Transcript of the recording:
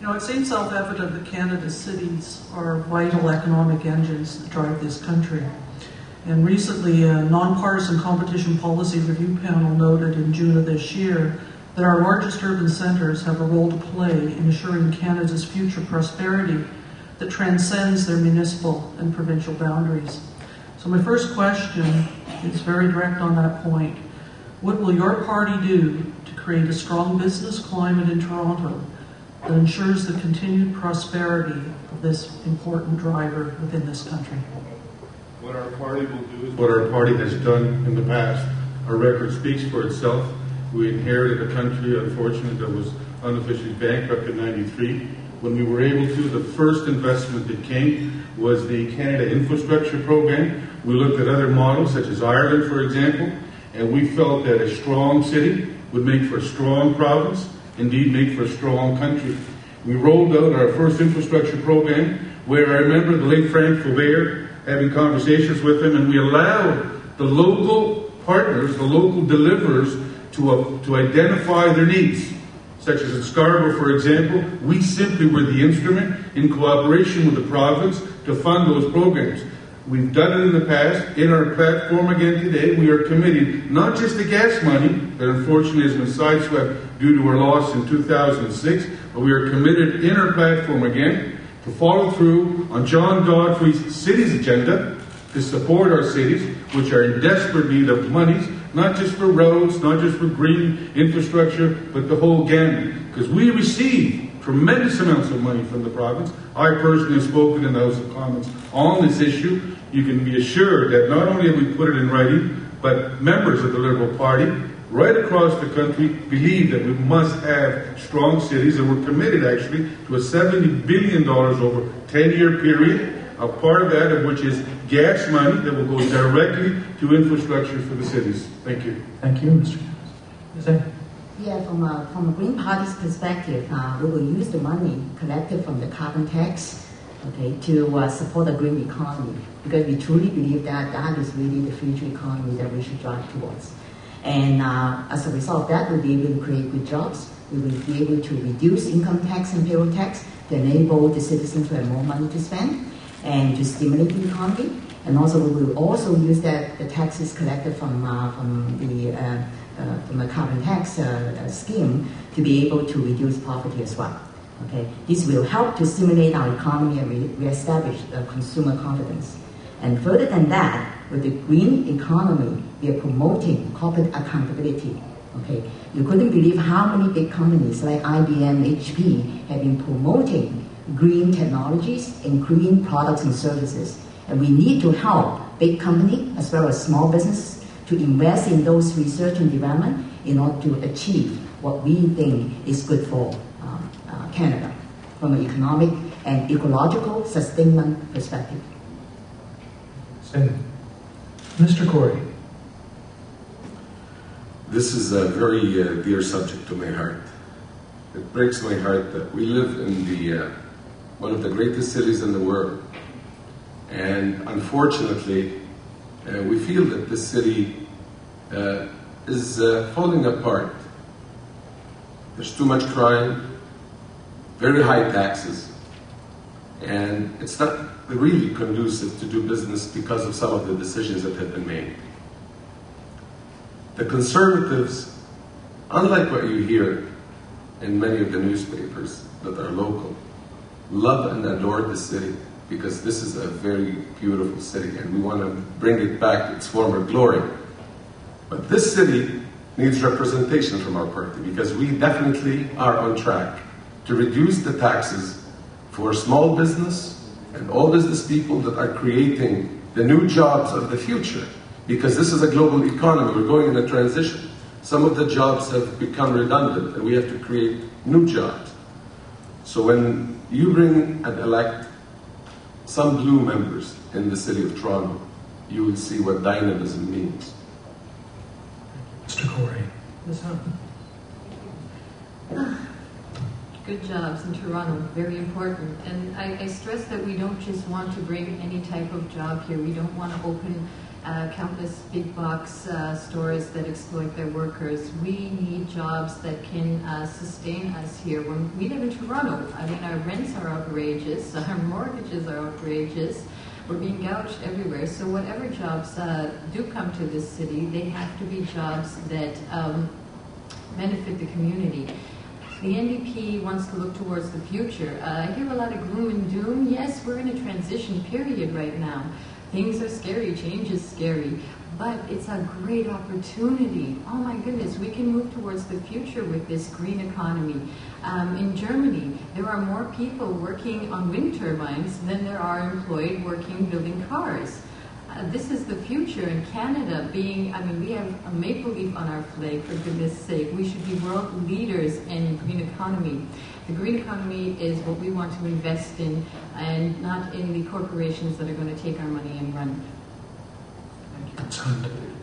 You know, it seems self-evident that Canada's cities are vital economic engines that drive this country. And recently, a nonpartisan competition policy review panel noted in June of this year that our largest urban centres have a role to play in ensuring Canada's future prosperity that transcends their municipal and provincial boundaries. So my first question is very direct on that point. What will your party do to create a strong business climate in Toronto that ensures the continued prosperity of this important driver within this country? What our party will do is what our party has done in the past. Our record speaks for itself. We inherited a country, unfortunately, that was unofficially bankrupt in '93. When we were able to, the first investment that came was the Canada Infrastructure Program. We looked at other models, such as Ireland, for example, and we felt that a strong city would make for a strong province, indeed make for a strong country. We rolled out our first infrastructure program, where I remember the late Frank Faubert having conversations with him, and we allowed the local partners, the local deliverers, to identify their needs. Such as in Scarborough, for example, we simply were the instrument in cooperation with the province to fund those programs. We've done it in the past. In our platform again today, we are committing not just the gas money that unfortunately has been sideswept due to our loss in 2006, but we are committed in our platform again to follow through on John Godfrey's cities agenda to support our cities, which are in desperate need of monies, not just for roads, not just for green infrastructure, but the whole gamut. Because we receive tremendous amounts of money from the province. I personally have spoken in the House of Commons on this issue. You can be assured that not only have we put it in writing, but members of the Liberal Party right across the country believe that we must have strong cities, and we're committed actually to a $70 billion over a 10-year period, a part of that of which is gas money that will go directly to infrastructure for the cities. Thank you. Thank you, Mr. Jose. Yeah, from a Green Party's perspective, we will use the money collected from the carbon tax, okay, to support the green economy, because we truly believe that that is really the future economy that we should drive towards. And as a result of that, we'll be able to create good jobs. We will be able to reduce income tax and payroll tax to enable the citizens to have more money to spend and to stimulate the economy. And also, we will also use the taxes collected from the carbon tax scheme to be able to reduce poverty as well. Okay, this will help to stimulate our economy and reestablish consumer confidence. And further than that, with the green economy, we are promoting corporate accountability. Okay, you couldn't believe how many big companies like IBM, HP have been promoting green technologies and green products and services. And we need to help big companies as well as small businesses to invest in those research and development in order to achieve what we think is good for Canada from an economic and ecological sustainment perspective. Mr. Corey. This is a very dear subject to my heart. It breaks my heart that we live in one of the greatest cities in the world. And unfortunately, we feel that this city is falling apart. There's too much crime, very high taxes, and it's not really conducive to do business because of some of the decisions that have been made. The Conservatives, unlike what you hear in many of the newspapers that are local, love and adore the city because this is a very beautiful city and we want to bring it back to its former glory. But this city needs representation from our party because we definitely are on track to reduce the taxes for small business and all business people that are creating the new jobs of the future. Because this is a global economy, we're going in a transition. Some of the jobs have become redundant and we have to create new jobs. So when you bring and elect some blue members in the city of Toronto, you will see what dynamism means. Mr. Corey. Good jobs in Toronto, very important. And I stress that we don't just want to bring any type of job here. We don't want to open countless big box stores that exploit their workers. We need jobs that can sustain us here. When we live in Toronto, I mean, our rents are outrageous, our mortgages are outrageous. We're being gouged everywhere. So whatever jobs do come to this city, they have to be jobs that benefit the community. The NDP wants to look towards the future. I hear a lot of gloom and doom. Yes, we're in a transition period right now. Things are scary, change is scary, but it's a great opportunity. Oh my goodness, we can move towards the future with this green economy. In Germany, there are more people working on wind turbines than there are employed working building cars. This is the future. In Canada, we have a maple leaf on our flag, for goodness sake. We should be world leaders in green economy. The green economy is what we want to invest in, and not in the corporations that are going to take our money and run. Thank you.